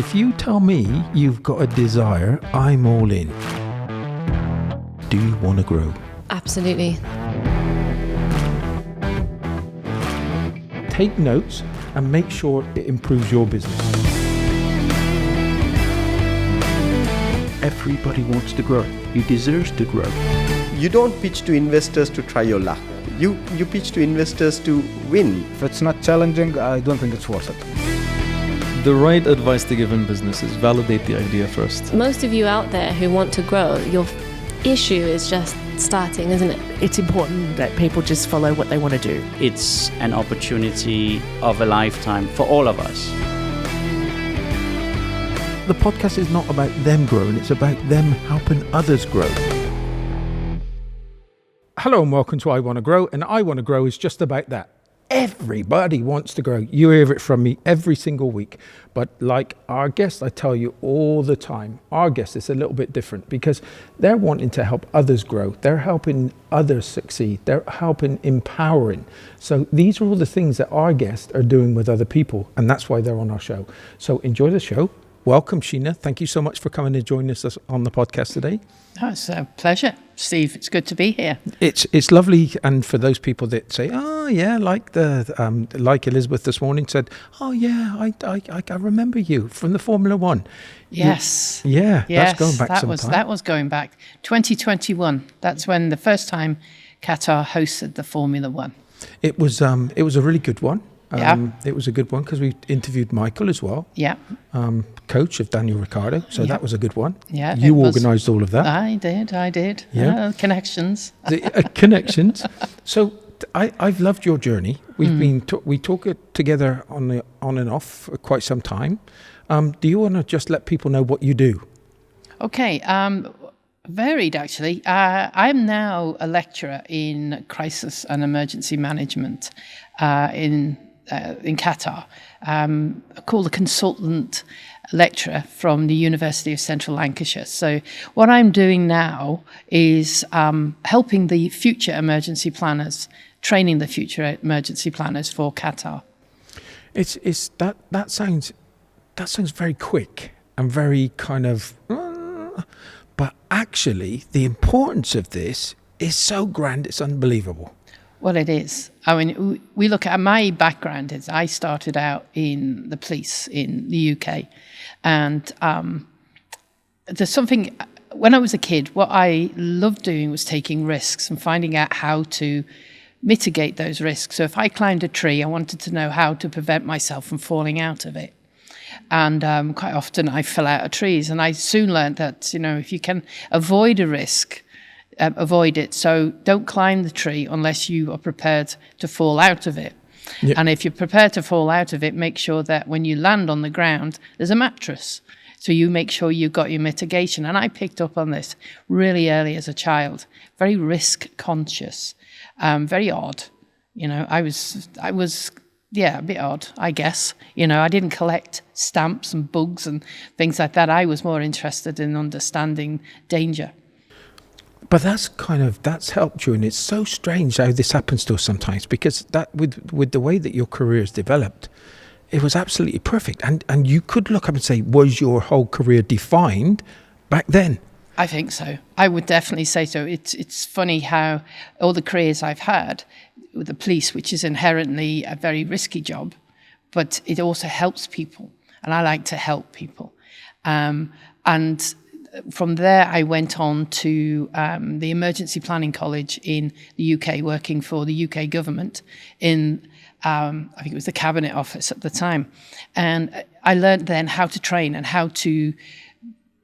If you tell me you've got a desire, I'm all in. Do you want to grow? Absolutely. Take notes and make sure it improves your business. Everybody wants to grow. You deserve to grow. You don't pitch to investors to try your luck. You pitch to investors to win. If it's not challenging, I don't think it's worth it. The right advice to give in business is validate the idea first. Most of you out there who want to grow, your issue is just starting, isn't it? It's important that people just follow what they want to do. It's an opportunity of a lifetime for all of us. The podcast is not about them growing, it's about them helping others grow. Hello and welcome to I Want to Grow, and I Want to Grow is just about that. Everybody wants to grow. You hear it from me every single week. But like our guests, I tell you all the time, our guest is a little bit different because they're wanting to help others grow. They're helping others succeed. They're helping empowering. So these are all the things that our guests are doing with other people. And that's why they're on our show. So enjoy the show. Welcome, Sheena. Thank you so much for coming and joining us on the podcast today. Oh, it's a pleasure, Steve. It's good to be here. It's lovely, and for those people that say, "Oh yeah," like like Elizabeth this morning said, "Oh yeah, I remember you from the Formula One." Yes. Yes, that's going back that some was time. that was going back 2021. That's when the first time Qatar hosted the Formula One. It was a really good one. Yeah. It was a good one because we interviewed Michael as well. Yeah. Coach of Daniel Ricciardo. So that was a good one. Yeah. You organised all of that. I did. Yeah. Connections. Connections. So I've loved your journey. We talk it together on and off for quite some time. Do you want to just let people know what you do? Okay. Varied, actually. I'm now a lecturer in crisis and emergency management in Qatar. Called a consultant lecturer from the University of Central Lancashire. So what I'm doing now is helping the future emergency planners, training the future emergency planners for Qatar. That sounds very quick and very kind of. But actually, the importance of this is so grand, it's unbelievable. Well, it is. I mean, we look at my background is I started out in the police in the UK. And there's something, when I was a kid, what I loved doing was taking risks and finding out how to mitigate those risks. So if I climbed a tree, I wanted to know how to prevent myself from falling out of it. And quite often I fell out of trees. And I soon learned that, if you can avoid a risk, avoid it. So don't climb the tree unless you are prepared to fall out of it. Yep. And if you're prepared to fall out of it, make sure that when you land on the ground, there's a mattress. So you make sure you've got your mitigation. And I picked up on this really early as a child, very risk conscious, very odd. I was a bit odd, I guess. I didn't collect stamps and bugs and things like that. I was more interested in understanding danger. But that's helped you, and it's so strange how this happens to us sometimes, because that with the way that your career has developed, it was absolutely perfect. And you could look up and say, was your whole career defined back then? I think so. I would definitely say so. It's funny how all the careers I've had with the police, which is inherently a very risky job, but it also helps people. And I like to help people. And from there, I went on to the Emergency Planning College in the UK, working for the UK government in, I think it was the Cabinet Office at the time. And I learned then how to train and how to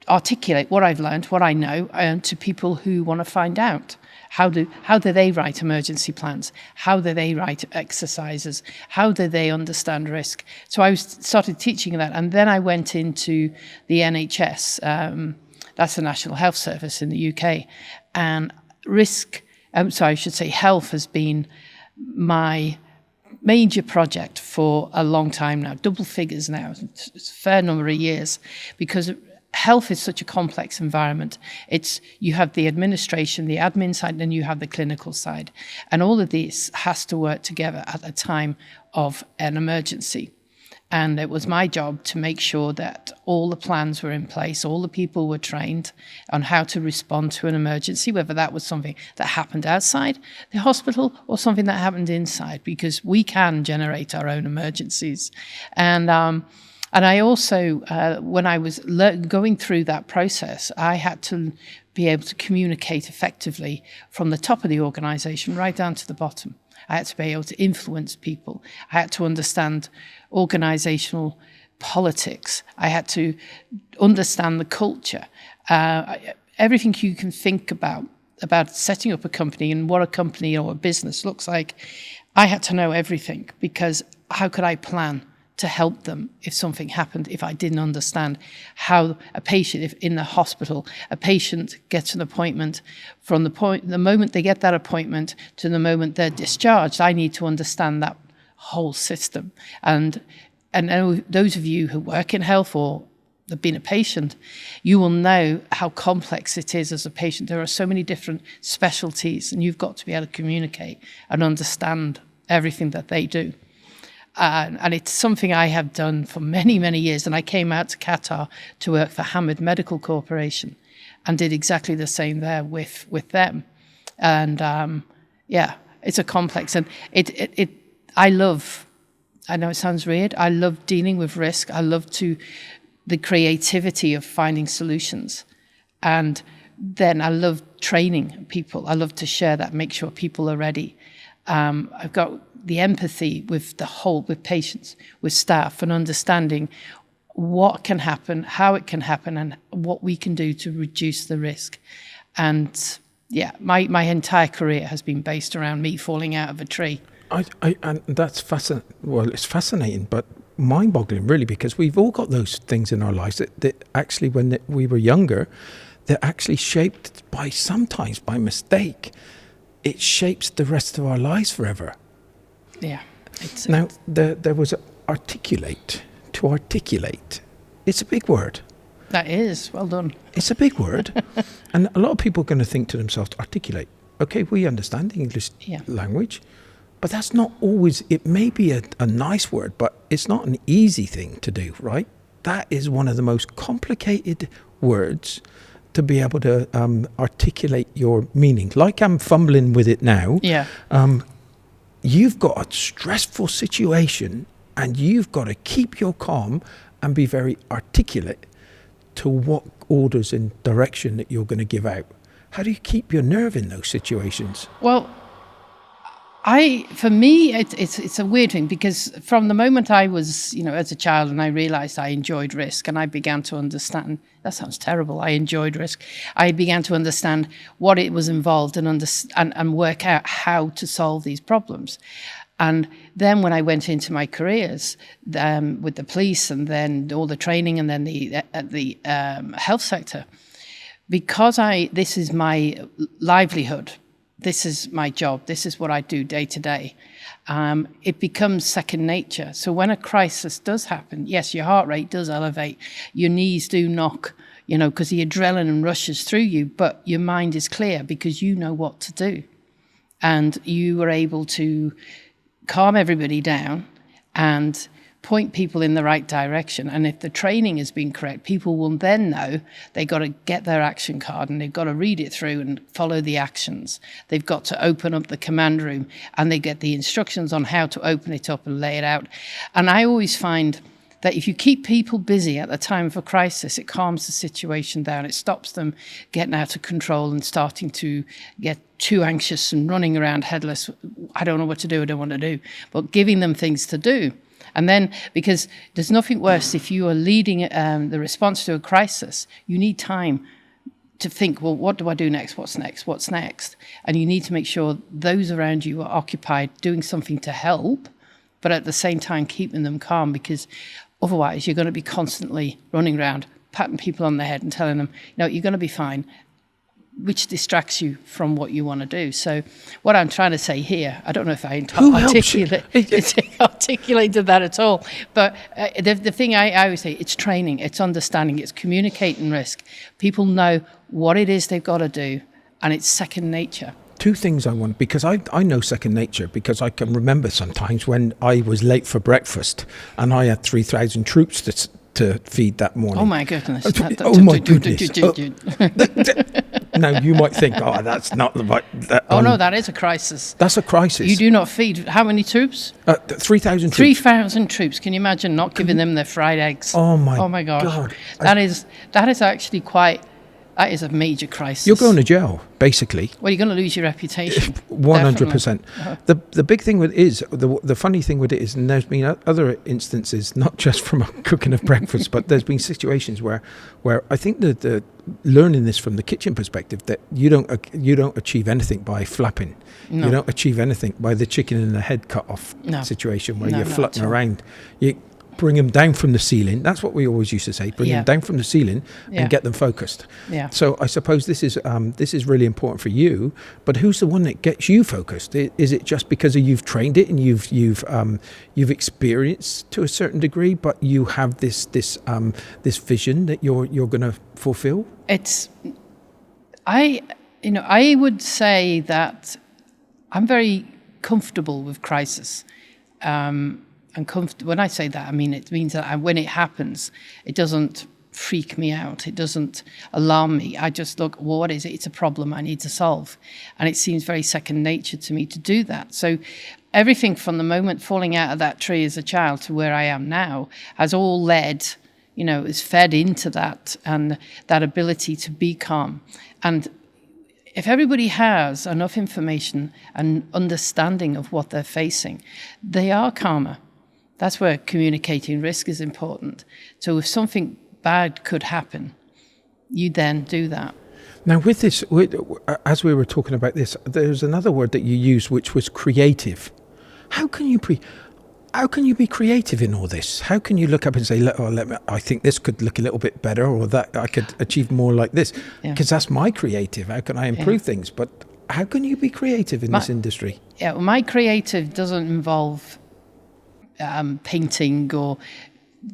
articulate what I've learned, what I know, to people who want to find out. How do they write emergency plans? How do they write exercises? How do they understand risk? So I started teaching that, and then I went into the NHS. That's the National Health Service in the UK, and health has been my major project for a long time now, double figures now, it's a fair number of years, because health is such a complex environment. You have the administration, the admin side, and then you have the clinical side. And all of this has to work together at a time of an emergency. And it was my job to make sure that all the plans were in place, all the people were trained on how to respond to an emergency, whether that was something that happened outside the hospital or something that happened inside, because we can generate our own emergencies. And I also, when I was going through that process, I had to be able to communicate effectively from the top of the organisation right down to the bottom. I had to be able to influence people. I had to understand organisational politics. I had to understand the culture. Everything you can think about setting up a company and what a company or a business looks like, I had to know everything, because how could I plan to help them if something happened, if I didn't understand how a patient, if in the hospital, a patient gets an appointment, from the moment they get that appointment to the moment they're discharged, I need to understand that whole system. And those of you who work in health or have been a patient, you will know how complex it is as a patient. There are so many different specialties, and you've got to be able to communicate and understand everything that they do. And it's something I have done for many, many years. And I came out to Qatar to work for Hamad Medical Corporation and did exactly the same there with them. And it's a complex. And I know it sounds weird, I love dealing with risk. I love the creativity of finding solutions. And then I love training people. I love to share that, make sure people are ready. I've got the empathy with with patients, with staff, and understanding what can happen, how it can happen, and what we can do to reduce the risk. And my entire career has been based around me falling out of a tree. And that's fascinating. Well, it's fascinating, but mind-boggling, really, because we've all got those things in our lives that actually, when we were younger, they're actually shaped sometimes by mistake. It shapes the rest of our lives forever. Yeah. There was articulate. To articulate. It's a big word. That is. Well done. It's a big word. And a lot of people are going to think to themselves, articulate. Okay, we understand the English language, but that's not always, it may be a nice word, but it's not an easy thing to do, right? That is one of the most complicated words to be able to articulate your meaning. Like I'm fumbling with it now. Yeah. You've got a stressful situation and you've got to keep your calm and be very articulate to what orders and direction that you're going to give out. How do you keep your nerve in those situations? Well, for me, it's a weird thing, because from the moment I was, as a child, and I realized I enjoyed risk, and I began to understand, that sounds terrible, I enjoyed risk. I began to understand what it was involved and work out how to solve these problems. And then when I went into my careers with the police and then all the training and then the health sector, because this is my livelihood, this is my job, this is what I do day to day, it becomes second nature. So when a crisis does happen, yes, your heart rate does elevate, your knees do knock, because the adrenaline rushes through you, but your mind is clear because you know what to do. And you are able to calm everybody down and point people in the right direction. And if the training has been correct, people will then know they've got to get their action card and they've got to read it through and follow the actions. They've got to open up the command room and they get the instructions on how to open it up and lay it out. And I always find that if you keep people busy at the time of a crisis, it calms the situation down. It stops them getting out of control and starting to get too anxious and running around headless. I don't know what to do, I don't want to do. But giving them things to do. And then, because there's nothing worse if you are leading the response to a crisis, you need time to think, well, what do I do next? What's next? What's next? And you need to make sure those around you are occupied doing something to help, but at the same time keeping them calm, because otherwise you're going to be constantly running around, patting people on the head and telling them, no, you're going to be fine, which distracts you from what you want to do. So what I'm trying to say here, I don't know if I articulated that at all, but the thing I always say, it's training, it's understanding, it's communicating risk. People know what it is they've got to do, and it's second nature. Two things I want, because I know second nature, because I can remember sometimes when I was late for breakfast and I had 3,000 troops to feed that morning. Oh my goodness. Oh my goodness. Now you might think, oh, that's not the right. No, that is a crisis. That's a crisis. You do not feed how many troops? 3,000 troops. 3,000 troops. Can you imagine not giving them their fried eggs? Oh my gosh. God. That is actually quite. That is a major crisis. You're going to jail, basically. Well, you're going to lose your reputation. 100%. The big thing with it is, the funny thing with it is, and there's been other instances, not just from cooking of breakfast, but there's been situations where I think that the learning this from the kitchen perspective, that you don't achieve anything by flapping. No. You don't achieve anything by the chicken and the head cut off situation where you're flutting around. You bring them down from the ceiling. That's what we always used to say. Bring them down from the ceiling and get them focused. Yeah. So I suppose this is really important for you. But who's the one that gets you focused? Is it just because you've trained it and you've experienced to a certain degree, but you have this vision that you're going to fulfill? I would say that I'm very comfortable with crisis. When I say that, I mean it means that when it happens, it doesn't freak me out. It doesn't alarm me. I just look, well, what is it? It's a problem I need to solve. And it seems very second nature to me to do that. So everything from the moment falling out of that tree as a child to where I am now has all led, is fed into that and that ability to be calm. And if everybody has enough information and understanding of what they're facing, they are calmer. That's where communicating risk is important. So if something bad could happen, you then do that. Now, with this, as we were talking about this, there's another word that you used, which was creative. How can you be creative in all this? How can you look up and say, I think this could look a little bit better, or that I could achieve more like this? Because that's my creative. How can I improve things? But how can you be creative in this industry? Yeah, well, my creative doesn't involve painting or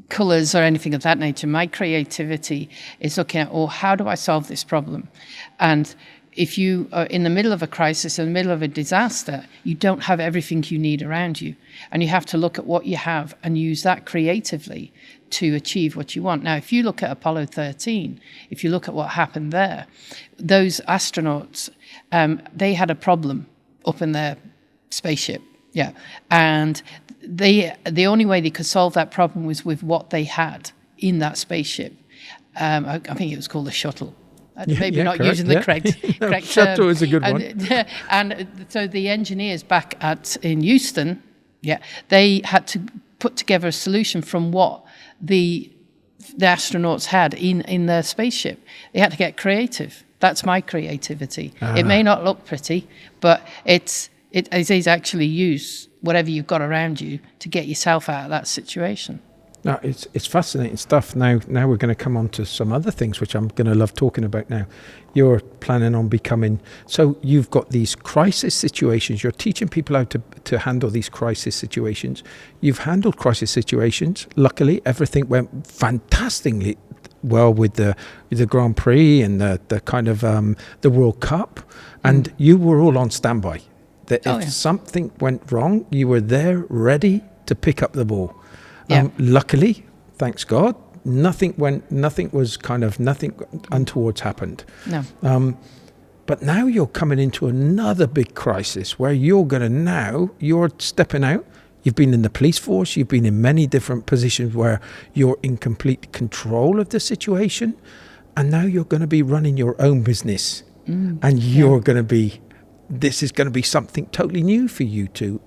colours or anything of that nature. My creativity is looking at, how do I solve this problem? And if you are in the middle of a crisis, in the middle of a disaster, you don't have everything you need around you. And you have to look at what you have and use that creatively to achieve what you want. Now, if you look at Apollo 13, if you look at what happened there, those astronauts, they had a problem up in their spaceship. Yeah. And the only way they could solve that problem was with what they had in that spaceship. I think it was called a shuttle. Maybe not correct, using the correct term. Shuttle is a good one. And so the engineers back in Houston, they had to put together a solution from what the astronauts had in their spaceship. They had to get creative. That's my creativity. It may not look pretty, but it is actually use whatever you've got around you to get yourself out of that situation. No, it's fascinating stuff. Now we're going to come on to some other things which I'm going to love talking about now. You're planning on becoming, so you've got these crisis situations. You're teaching people how to handle these crisis situations. You've handled crisis situations. Luckily, everything went fantastically well with the Grand Prix and the kind of the World Cup, and you were all on standby. That if something went wrong, you were there ready to pick up the ball. Luckily, thanks God, nothing untoward happened. No. But now you're coming into another big crisis where you're stepping out. You've been in the police force. You've been in many different positions where you're in complete control of the situation. And now you're going to be running your own business. And you're going to be, this is going to be something totally new for you to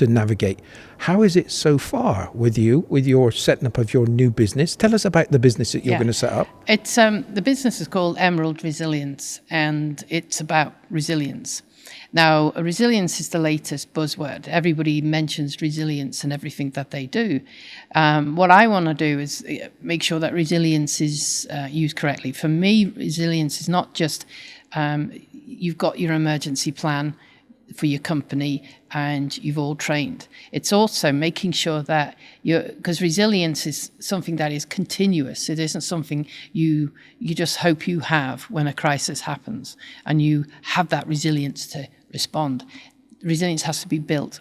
navigate. How is it so far with your setting up of your new business? Tell us about the business that you're going to set up. It's the business is called Emerald Resilience, and it's about resilience. Now, resilience is the latest buzzword. Everybody mentions resilience and everything that they do. What I want to do is make sure that resilience is used correctly. For me, resilience is not just you've got your emergency plan, for your company and you've all trained. It's also making sure that because resilience is something that is continuous. It isn't something you just hope you have when a crisis happens, and you have that resilience to respond. Resilience has to be built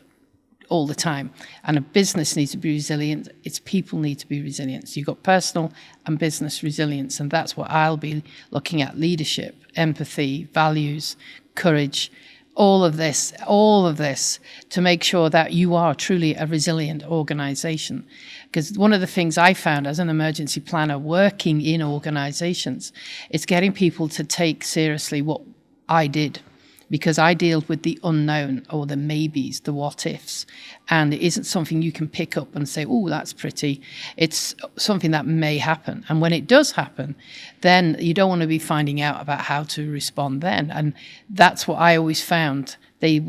all the time, and a business needs to be resilient. Its people need to be resilient. So you've got personal and business resilience, and that's what I'll be looking at: leadership, empathy, values, courage, all of this to make sure that you are truly a resilient organization. Because one of the things I found as an emergency planner working in organizations is getting people to take seriously what I did, because I deal with the unknown, or the maybes, the what ifs, and it isn't something you can pick up and say, oh, that's pretty. It's something that may happen. And when it does happen, then you don't want to be finding out about how to respond then. And that's what I always found. They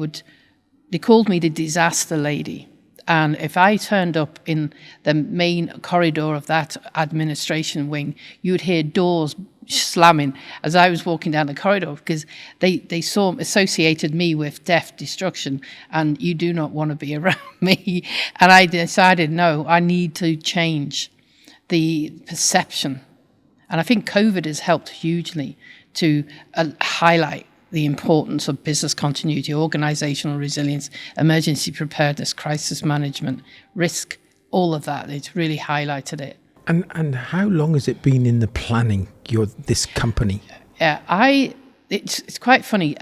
called me the disaster lady. And if I turned up in the main corridor of that administration wing, you'd hear doors slamming as I was walking down the corridor, because they associated me with death, destruction, and you do not want to be around me. And I decided, no, I need to change the perception. And I think COVID has helped hugely to highlight the importance of business continuity, organizational resilience, emergency preparedness, crisis management, risk, all of that. It's really highlighted it. And how long has it been in the planning, this company? Yeah, it's quite funny.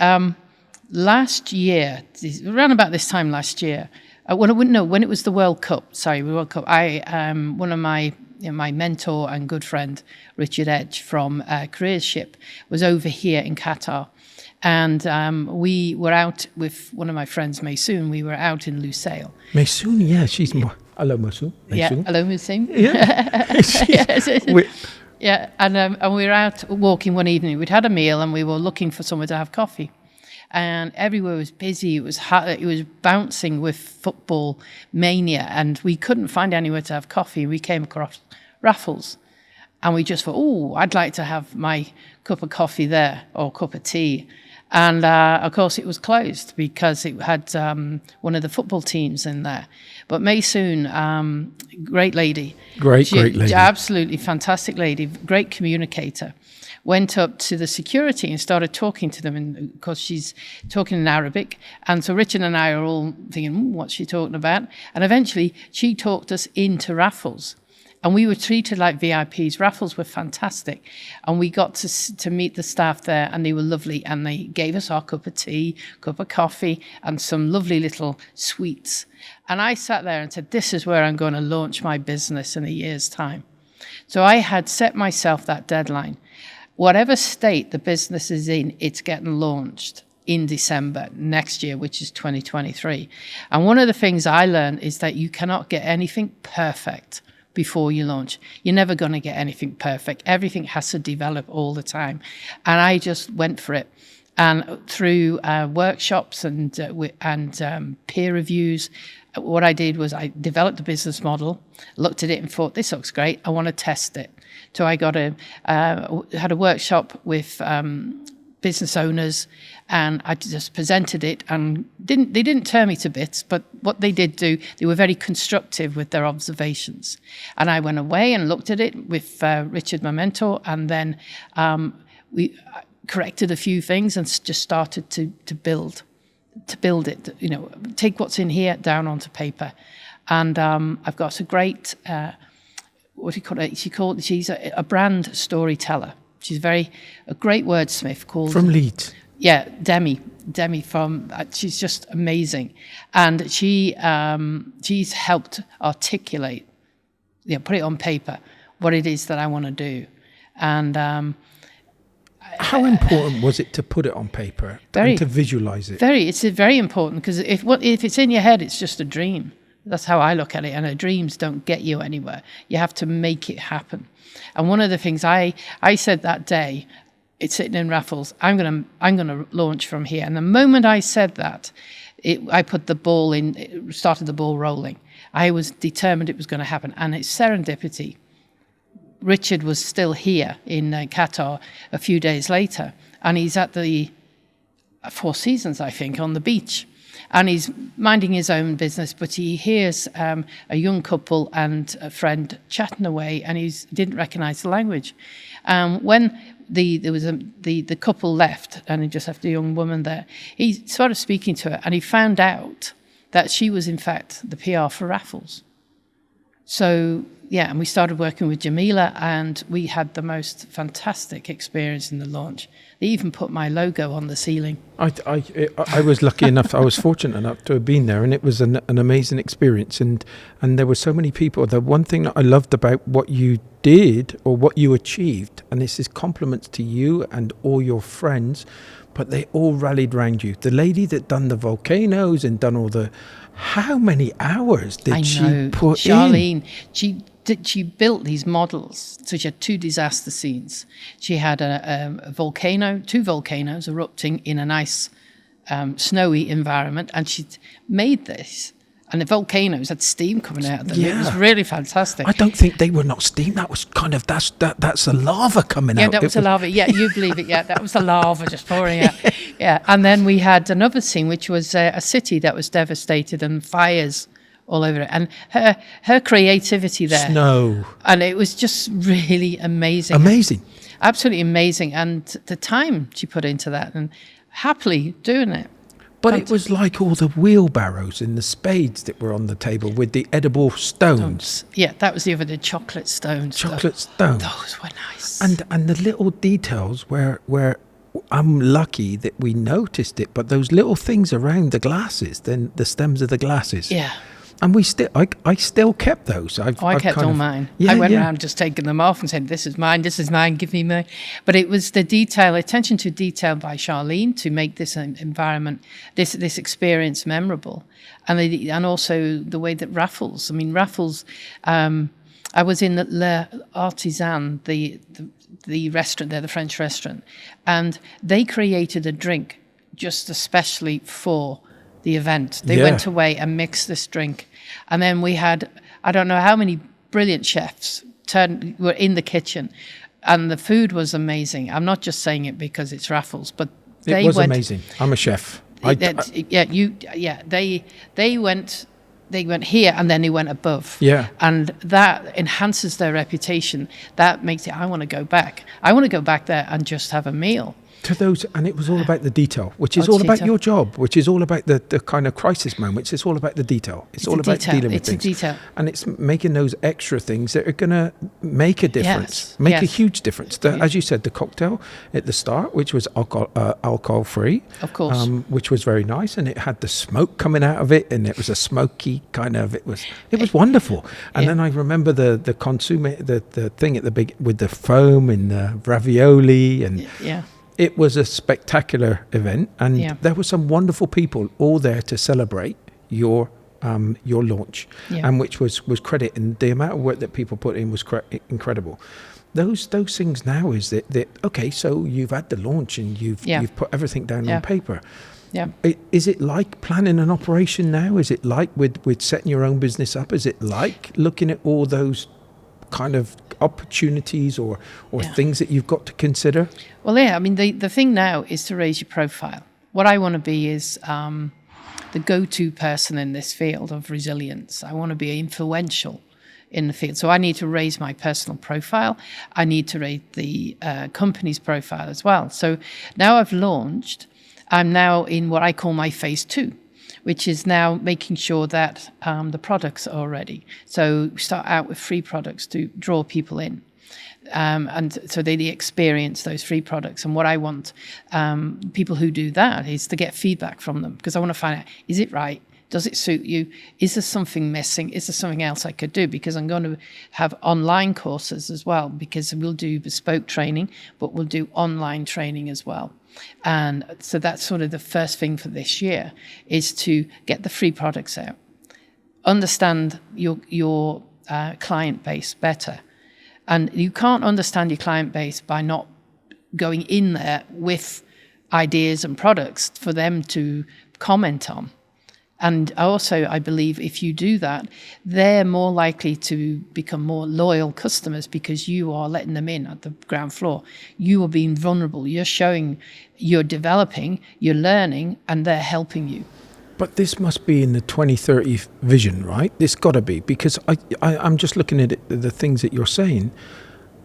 Last year, around about this time last year, when it was the World Cup, one of my mentor and good friend, Richard Edge from Careers Ship, was over here in Qatar. And we were out with one of my friends, Maysoon. We were out in Lusail. Maysoon, yeah, she's more... Hello, Maysoon. Yeah, hello, Maysoon. Yeah. Yeah, and we were out walking one evening. We'd had a meal and we were looking for somewhere to have coffee. And everywhere was busy. It was hot, it was bouncing with football mania, and we couldn't find anywhere to have coffee. We came across Raffles, and we just thought, oh, I'd like to have my cup of coffee there, or cup of tea. And of course, it was closed because it had one of the football teams in there. But Maysoon, great lady. Great lady. Absolutely fantastic lady, great communicator. Went up to the security and started talking to them, and of course she's talking in Arabic. And so Richard and I are all thinking, what's she talking about? And eventually she talked us into Raffles. And we were treated like VIPs. Raffles were fantastic. And we got to meet the staff there, and they were lovely. And they gave us our cup of tea, cup of coffee, and some lovely little sweets. And I sat there and said, this is where I'm going to launch my business in a year's time. So I had set myself that deadline. Whatever state the business is in, it's getting launched in December next year, which is 2023. And one of the things I learned is that you cannot get anything perfect before you launch. You're never going to get anything perfect. Everything has to develop all the time. And I just went for it. And through workshops and peer reviews, what I did was I developed a business model, looked at it and thought, this looks great. I want to test it. So I had a workshop with business owners, and I just presented it, and they didn't tear me to bits, but what they did do, they were very constructive with their observations. And I went away and looked at it with Richard, my mentor, and then we corrected a few things and just started to build it, take what's in here down onto paper. And I've got a great, she's a brand storyteller. She's a great wordsmith called... From Leeds. Yeah, Demi from... she's just amazing. And she's helped articulate, put it on paper, what it is that I want to do. And... how important was it to put it on paper and to visualize it? It's very important, because if it's in your head, it's just a dream. That's how I look at it. And dreams don't get you anywhere. You have to make it happen. And one of the things I said that day, it's sitting in Raffles, I'm gonna launch from here. And the moment I said that, I put the ball in, started the ball rolling. I was determined it was going to happen, and it's serendipity. Richard was still here in Qatar a few days later, and he's at the Four Seasons, I think, on the beach. and he's minding his own business, but he hears a young couple and a friend chatting away, and he didn't recognise the language. When the couple left, and he just left the young woman there, he started speaking to her, and he found out that she was in fact the PR for Raffles. So yeah, and we started working with Jamila, and we had the most fantastic experience in the launch. They even put my logo on the ceiling. I was lucky enough, I was fortunate enough to have been there, and it was an amazing experience. And there were so many people. The one thing that I loved about what you did or what you achieved, and this is compliments to you and all your friends, but they all rallied around you. The lady that done the volcanoes and done all the, how many hours did she put Charlene, in? She built these models. So she had 2 disaster scenes. She had a volcano, 2 volcanoes erupting in a nice snowy environment, and she made this. And the volcanoes had steam coming out of them. Yeah. It was really fantastic. I don't think they were not steam. That was kind of, that's the lava coming out. Yeah, that was the lava. Yeah, you believe it. Yeah, that was the lava just pouring out. Yeah, and then we had another scene, which was a city that was devastated and fires all over it. And her creativity there. Snow. And it was just really amazing. Amazing. Absolutely amazing. And the time she put into that, and happily doing it. But it was like all the wheelbarrows and the spades that were on the table with the edible stones. Yeah, that was the chocolate stones. Chocolate stones. Those were nice. And the little details where I'm lucky that we noticed it, but those little things around the glasses, then the stems of the glasses. Yeah. And I still kept those. I kept all mine. Yeah, I went yeah. around just taking them off and said, this is mine, give me mine. But it was the attention to detail by Charlene to make this environment, this experience memorable. And also the way that Raffles, I was in Le Artisan, the restaurant there, the French restaurant, and they created a drink just especially for the event. They went away and mixed this drink. And then we had, I don't know how many brilliant chefs were in the kitchen. And the food was amazing. I'm not just saying it because it's Raffles, but it was amazing. I'm a chef. They went here and then they went above. Yeah. And that enhances their reputation. That makes it, I want to go back. I want to go back there and just have a meal. To those, and it was all about the detail, which is all about your job, which is all about the kind of crisis moments. It's all about the detail. It's all about dealing with things. It's a detail. And it's making those extra things that are going to make a difference, a huge difference. As you said, the cocktail at the start, which was alcohol-free. Of course. Which was very nice, and it had the smoke coming out of it, and it was a smoky kind of, it was wonderful. And then I remember the consomme, the thing at the big, with the foam and the ravioli, and it was a spectacular event, and there were some wonderful people all there to celebrate your launch, and which was credit, and the amount of work that people put in was incredible. Those things now is that okay, so you've had the launch and you've put everything down on paper. Yeah. Is it like planning an operation now? Is it like with setting your own business up? Is it like looking at all those kind of opportunities or things that you've got to consider? Well, the thing now is to raise your profile. What I want to be is the go-to person in this field of resilience. I want to be influential in the field. So I need to raise my personal profile. I need to raise the company's profile as well. So now I've launched, I'm now in what I call my phase 2, which is now making sure that the products are ready. So we start out with free products to draw people in. And so they experience those free products. And what I want people who do that is to get feedback from them, because I want to find out, is it right? Does it suit you? Is there something missing? Is there something else I could do? Because I'm going to have online courses as well, because we'll do bespoke training, but we'll do online training as well. And so that's sort of the first thing for this year, is to get the free products out, understand your client base better. And you can't understand your client base by not going in there with ideas and products for them to comment on. And also, I believe if you do that, they're more likely to become more loyal customers, because you are letting them in at the ground floor. You are being vulnerable. You're showing, you're developing, you're learning, and they're helping you. But this must be in the 2030 vision, right? This got to be, because I'm just looking at it, the things that you're saying.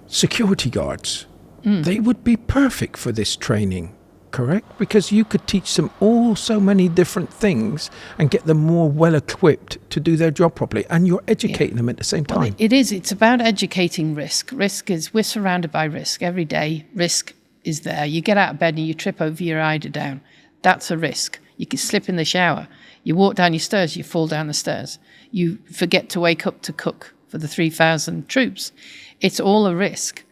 Security guards, they would be perfect for this training, correct? Because you could teach them so many different things and get them more well equipped to do their job properly, and you're educating them at the same time. Well, it is. It's about educating risk. We're surrounded by risk every day. Risk is there. You get out of bed and you trip over your eider down. That's a risk. You can slip in the shower. You walk down your stairs, you fall down the stairs. You forget to wake up to cook for the 3,000 troops. It's all a risk.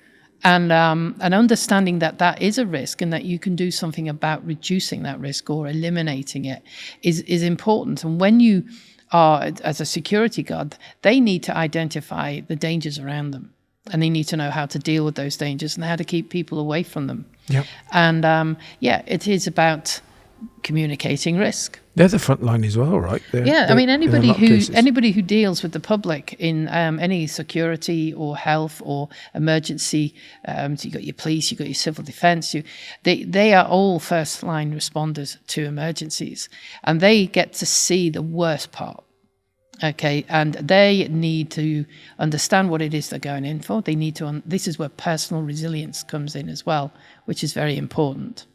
And understanding that is a risk and that you can do something about reducing that risk or eliminating it is important. And when you are, as a security guard, they need to identify the dangers around them. And they need to know how to deal with those dangers and how to keep people away from them. Yep. And it is about communicating risk. They're the front line as well, right? I mean, anybody who deals with the public in any security or health or emergency, so you've got your police, you've got your civil defence, they are all first line responders to emergencies, and they get to see the worst part. Okay, and they need to understand what it is they're going in for. They need to. This is where personal resilience comes in as well, which is very important.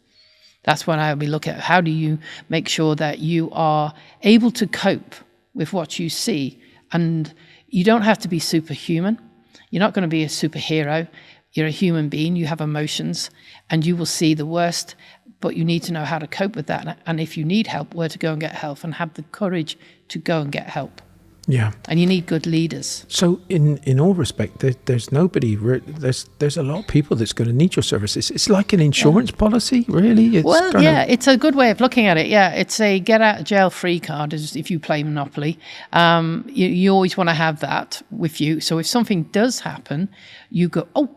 That's when I will look at how do you make sure that you are able to cope with what you see, and you don't have to be superhuman. You're not going to be a superhero. You're a human being. You have emotions, and you will see the worst. But you need to know how to cope with that, and if you need help, where to go and get help, and have the courage to go and get help. Yeah, and you need good leaders. So, in all respect, there's nobody. There's a lot of people that's going to need your services. It's like an insurance policy, really. It's a good way of looking at it. Yeah, it's a get out of jail free card. As if you play Monopoly, you always want to have that with you. So if something does happen, you go, oh,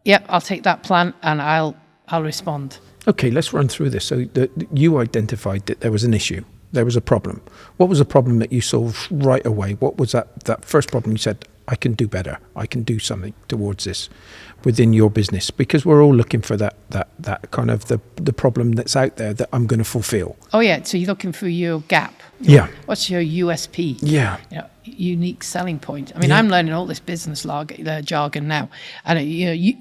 yeah, I'll take that plan and I'll respond. Okay, let's run through this. So you identified that there was an issue. There was a problem. What was the problem that you solved right away? What was that first problem you said, I can do better. I can do something towards this within your business? Because we're all looking for that kind of the problem that's out there that I'm going to fulfill. Oh, yeah. So you're looking for your gap. Yeah. What's your USP? Yeah. Unique selling point. I mean, I'm learning all this business jargon now. And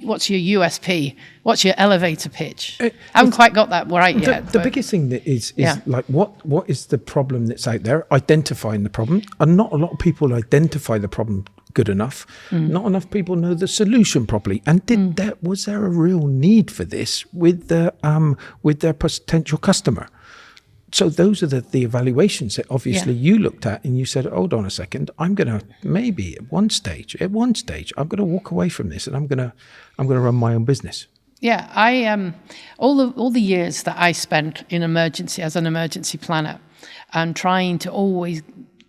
what's your USP? What's your elevator pitch? I haven't quite got that right yet. The biggest thing that is like what is the problem that's out there? Identifying the problem, and not a lot of people identify the problem good enough. Not enough people know the solution properly. And was there a real need for this with their potential customer? So those are the evaluations that obviously you looked at, and you said, hold on a second, I'm going to maybe at one stage, I'm going to walk away from this, and I'm going to run my own business. Yeah, I all the years that I spent in emergency as an emergency planner, and trying to always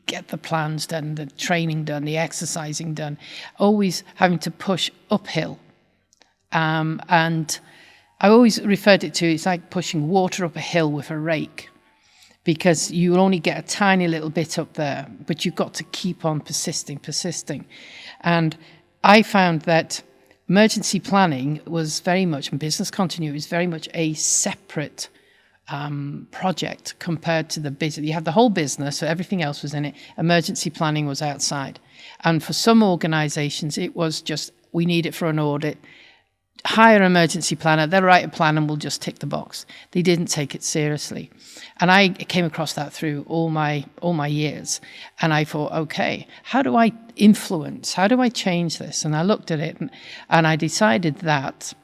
get the plans done, the training done, the exercising done, always having to push uphill, and I always referred it to, it's like pushing water up a hill with a rake. Because you will only get a tiny little bit up there, but you've got to keep on persisting. And I found that emergency planning was very much, and business continuity was very much a separate project compared to the business. You have the whole business, so everything else was in it. Emergency planning was outside. And for some organizations, it was just, we need it for an audit. Hire an emergency planner, they'll write a plan and we'll just tick the box. They didn't take it seriously. And I came across that through all my years. And I thought, okay, how do I influence? How do I change this? And I looked at it and I decided that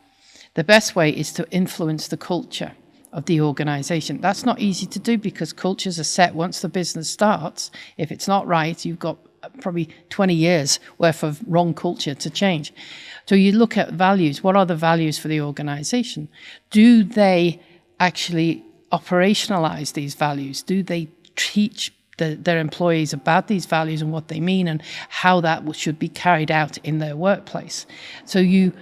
the best way is to influence the culture of the organization. That's not easy to do because cultures are set once the business starts. If it's not right, you've got probably 20 years worth of wrong culture to change. So you look at values. What are the values for the organization? Do they actually operationalize these values? Do they teach their employees about these values and what they mean and how that should be carried out in their workplace? So you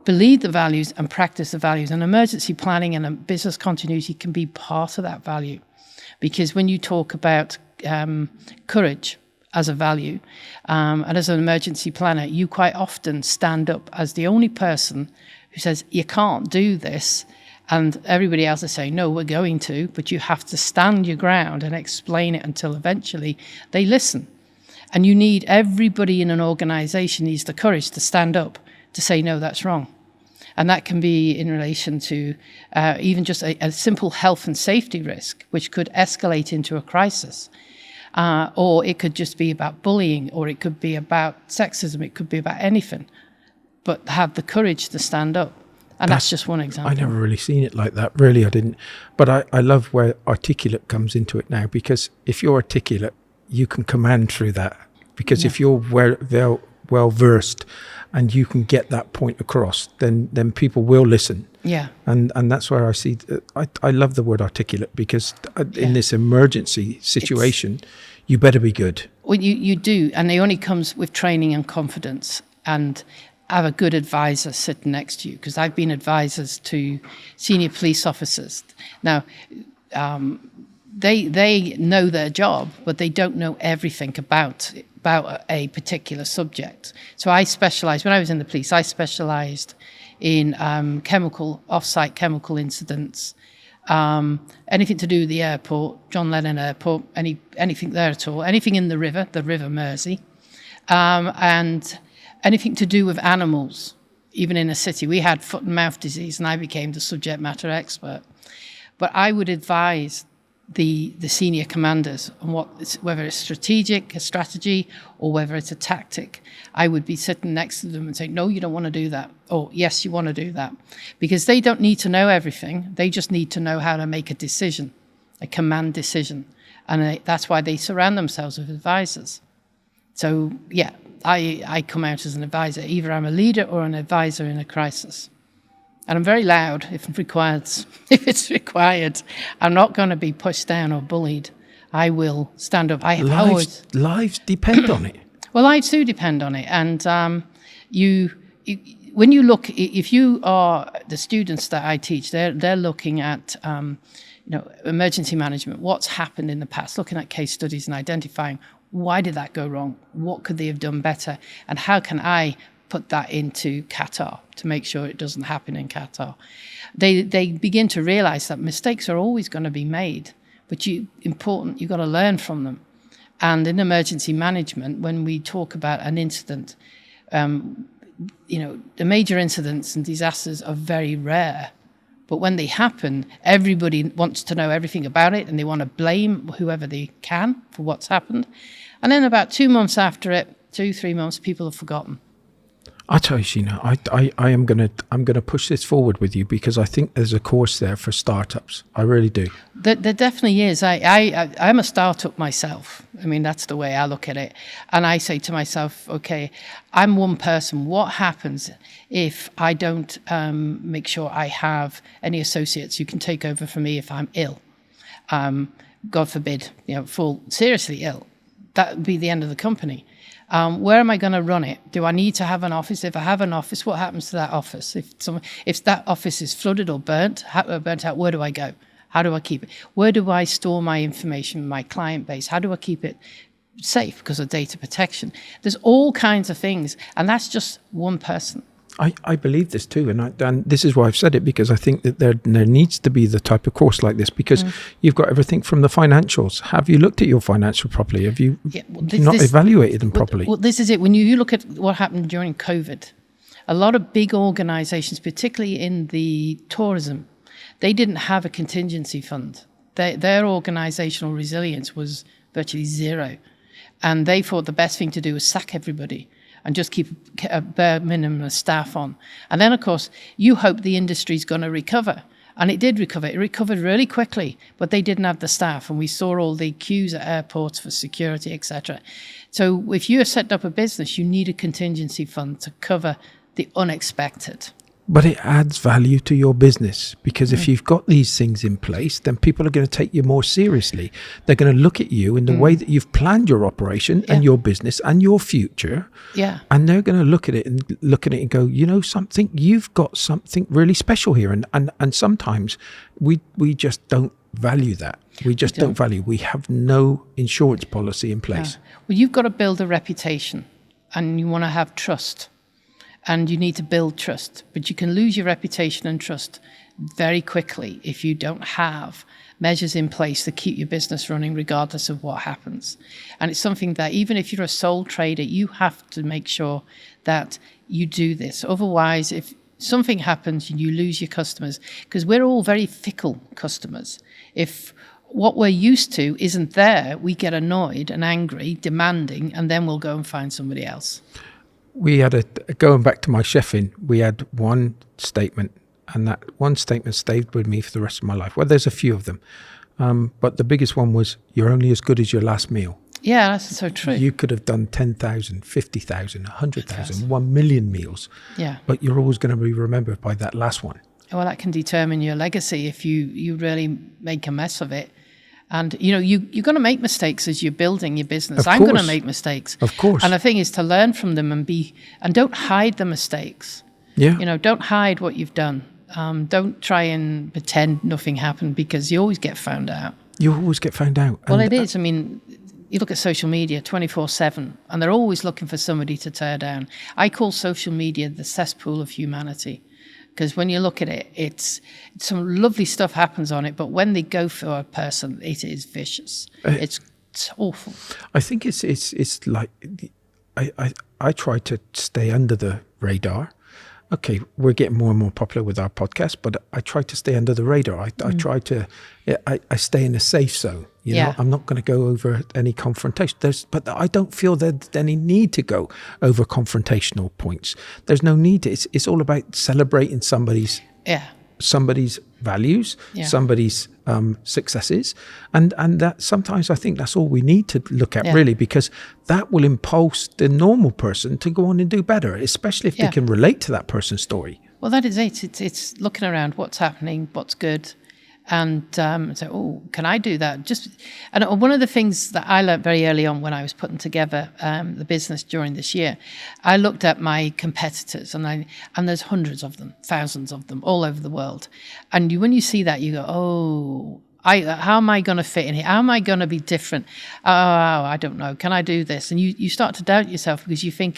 believe the values and practice the values. And emergency planning and business continuity can be part of that value. Because when you talk about courage as a value, and as an emergency planner, you quite often stand up as the only person who says, you can't do this, And everybody else is saying, no, we're going to, but you have to stand your ground and explain it until eventually they listen. And you need, everybody in an organisation needs the courage to stand up, to say, no, that's wrong. And that can be in relation to even just a simple health and safety risk, which could escalate into a crisis. Or it could just be about bullying, or it could be about sexism, it could be about anything. But have the courage to stand up. And that's just one example. I never really seen it like that. Really, I didn't. But I love where articulate comes into it now, because if you're articulate, you can command through that. Because if you're well versed and you can get that point across, then people will listen. Yeah. And that's where I see, I love the word articulate, because in this emergency situation, you better be good. Well, you do. And it only comes with training and confidence, and have a good advisor sitting next to you, because I've been advisors to senior police officers. Now, they know their job, but they don't know everything about a particular subject. So I specialised, when I was in the police, I specialised in off-site chemical incidents, anything to do with the airport, John Lennon Airport, anything there at all, anything in the River Mersey, and anything to do with animals, even in a city. We had foot and mouth disease, and I became the subject matter expert. But I would advise the senior commanders on whether it's a strategy, or whether it's a tactic. I would be sitting next to them and saying, no, you don't want to do that. Or yes, you want to do that. Because they don't need to know everything. They just need to know how to make a decision, a command decision. And that's why they surround themselves with advisors. So, yeah, I come out as an advisor. Either I'm a leader or an advisor in a crisis. And I'm very loud if it's required. I'm not going to be pushed down or bullied. I will stand up. Lives depend on it. Well, lives do depend on it. And when you look, if you are the students that I teach, they're looking at emergency management, what's happened in the past, looking at case studies and identifying why did that go wrong, what could they have done better, and how can I put that into Qatar to make sure it doesn't happen in Qatar. They begin to realize that mistakes are always going to be made, but you've got to learn from them. And in emergency management, when we talk about an incident, the major incidents and disasters are very rare. But when they happen, everybody wants to know everything about it, and they want to blame whoever they can for what's happened. And then about 2 months after it, 2-3 months, people have forgotten. I tell you, Sheena, I'm gonna push this forward with you, because I think there's a course there for startups. I really do. There definitely is. I'm a startup myself. I mean, that's the way I look at it. And I say to myself, okay, I'm one person. What happens if I don't make sure I have any associates who can take over for me if I'm ill? God forbid, fall seriously ill. That would be the end of the company. Where am I going to run it? Do I need to have an office? If I have an office, what happens to that office? If that office is flooded or burnt out, where do I go? How do I keep it? Where do I store my information, my client base? How do I keep it safe because of data protection? There's all kinds of things, and that's just one person. I believe this too, and this is why I've said it, because I think that there needs to be the type of course like this, because you've got everything from the financials. Have you looked at your financial properly? Have you not evaluated them properly? Well, this is it. When you look at what happened during COVID, a lot of big organisations, particularly in the tourism, they didn't have a contingency fund. Their organisational resilience was virtually zero, and they thought the best thing to do was sack everybody and just keep a bare minimum of staff on. And then, of course, you hope the industry's going to recover. And it did recover. It recovered really quickly, but they didn't have the staff. And we saw all the queues at airports for security, etc. So if you have set up a business, you need a contingency fund to cover the unexpected. But it adds value to your business, because if you've got these things in place, then people are going to take you more seriously. They're going to look at you in the way that you've planned your operation and your business and your future. Yeah. And they're going to look at it and go, something, you've got something really special here. And sometimes we just don't value that. We just don't value. We have no insurance policy in place. Yeah. Well, you've got to build a reputation, and you want to have trust. and you need to build trust. But you can lose your reputation and trust very quickly if you don't have measures in place to keep your business running regardless of what happens. And it's something that even if you're a sole trader, you have to make sure that you do this. Otherwise, if something happens and you lose your customers, because we're all very fickle customers. If what we're used to isn't there, we get annoyed and angry, demanding, and then we'll go and find somebody else. We had going back to my chefing, we had one statement, and that one statement stayed with me for the rest of my life. Well, there's a few of them, but the biggest one was, you're only as good as your last meal. Yeah, that's so true. You could have done 10,000, 50,000, 100,000, 1 million meals. Yeah. But you're always going to be remembered by that last one. Well, that can determine your legacy if you really make a mess of it. And, you're going to make mistakes as you're building your business. I'm going to make mistakes. Of course. And the thing is to learn from them and don't hide the mistakes. Yeah. Don't hide what you've done. Don't try and pretend nothing happened, because you always get found out. You always get found out. Well, it is. I mean, you look at social media 24/7, and they're always looking for somebody to tear down. I call social media the cesspool of humanity, because when you look at it, it's some lovely stuff happens on it, but when they go for a person, it is vicious. It's awful. I think it's like I try to stay under the radar. Okay, we're getting more and more popular with our podcast, but I try to stay under the radar. I try to, I stay in a safe zone. You know, I'm not going to go over any confrontation. But I don't feel there's any need to go over confrontational points. There's no need to. It's all about celebrating somebody's values, somebody's successes, and that sometimes I think that's all we need to look at, really, because that will impulse the normal person to go on and do better, especially if they can relate to that person's story. Well, that is it. It's looking around what's happening, what's good, and say, oh, can I do that? And one of the things that I learned very early on when I was putting together the business during this year, I looked at my competitors, and there's hundreds of them, thousands of them all over the world. And when you see that, you go, oh, how am I going to fit in here? How am I going to be different? Oh, I don't know. Can I do this? And you start to doubt yourself, because you think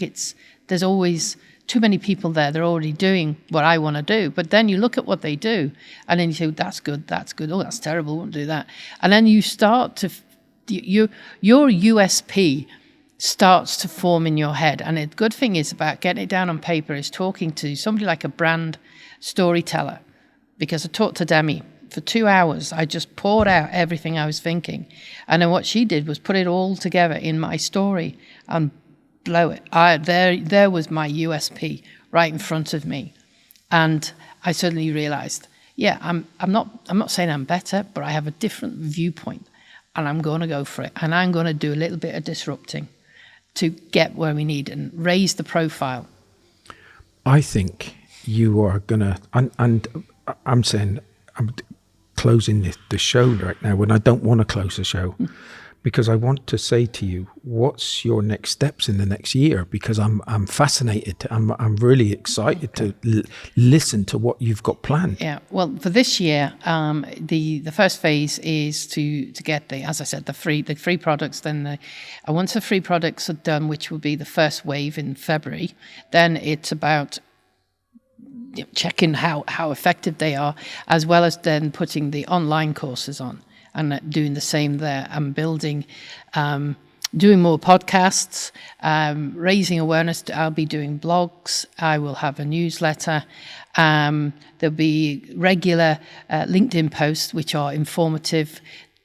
there's always too many people there. They're already doing what I want to do. But then you look at what they do, and then you say, that's good. Oh, that's terrible. I won't do that. And then you start to, your USP starts to form in your head. And the good thing is about getting it down on paper is talking to somebody like a brand storyteller. Because I talked to Demi for 2 hours. I just poured out everything I was thinking. And then what she did was put it all together in my story and blow it. There was my USP right in front of me, and I suddenly realized, I'm not saying I'm better, but I have a different viewpoint, and I'm going to go for it, and I'm going to do a little bit of disrupting to get where we need and raise the profile. I think you are gonna, and I'm saying I'm closing the show right now when I don't want to close the show. Because I want to say to you, what's your next steps in the next year? Because I'm fascinated. I'm really excited to listen to what you've got planned. Yeah. Well, for this year, the first phase is to get as I said, the free products. Then once the free products are done, which will be the first wave in February, then it's about checking how effective they are, as well as then putting the online courses on. And doing the same there. I'm building, doing more podcasts, raising awareness. I'll be doing blogs. I will have a newsletter. There'll be regular LinkedIn posts, which are informative.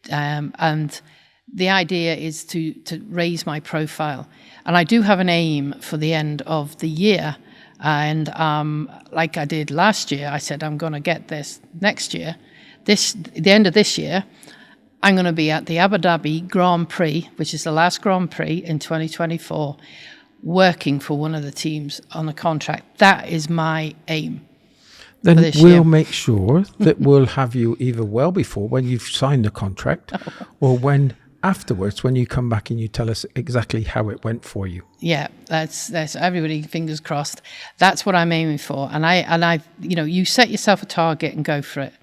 And the idea is to raise my profile. And I do have an aim for the end of the year. And like I did last year, I said, I'm going to get this next year. The end of this year, I'm going to be at the Abu Dhabi Grand Prix, which is the last Grand Prix in 2024, working for one of the teams on a contract. That is my aim. Then we'll make sure that we'll have you either well before when you've signed the contract or when afterwards, when you come back and you tell us exactly how it went for you. Yeah, that's everybody, fingers crossed. That's what I'm aiming for. And I you set yourself a target and go for it.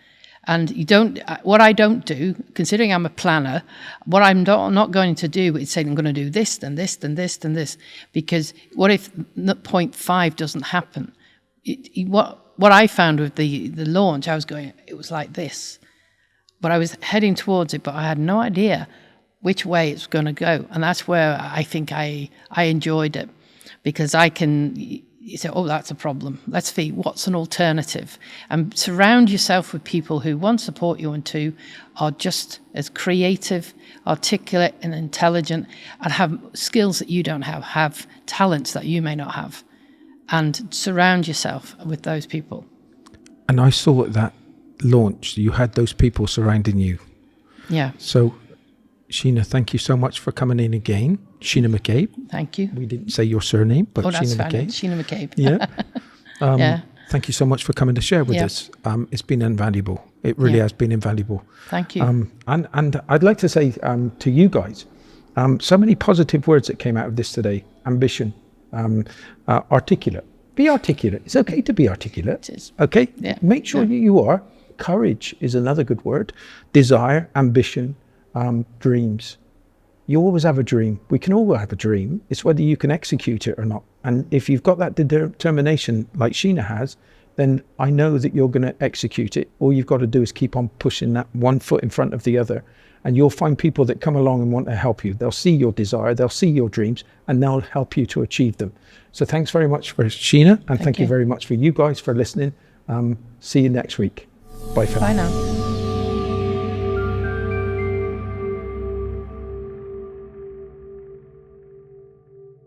And you don't. What I don't do, considering I'm a planner, what I'm not going to do is say I'm going to do this, then this, then this, then this, because what if point 5 doesn't happen? What I found with the launch, I was going, it was like this, but I was heading towards it, but I had no idea which way it's going to go, and that's where I think I enjoyed it, because I can. You say, oh, that's a problem. Let's see, what's an alternative? And surround yourself with people who, one, support you, and two, are just as creative, articulate, and intelligent, and have skills that you don't have talents that you may not have. And surround yourself with those people. And I saw at that launch, you had those people surrounding you. Yeah. So, Sheena, thank you so much for coming in again. Sheena McCabe. Thank you. We didn't say your surname, but Oh, that's Sheena fine. McCabe. Sheena McCabe. Yeah. Yeah. Thank you so much for coming to share with us. It's been invaluable. It really has been invaluable. Thank you. And I'd like to say to you guys, so many positive words that came out of this today. Ambition, articulate. Be articulate. It's okay to be articulate. It is. Okay? Yeah. Make sure you are. Courage is another good word. Desire, ambition, dreams. You always have a dream. We can all have a dream. It's whether you can execute it or not. And if you've got that determination like Sheena has, then I know that you're going to execute it. All you've got to do is keep on pushing that one foot in front of the other. And you'll find people that come along and want to help you. They'll see your desire, they'll see your dreams, and they'll help you to achieve them. So thanks very much for Sheena, and thank you very much for you guys for listening. See you next week. Bye for now. Bye now.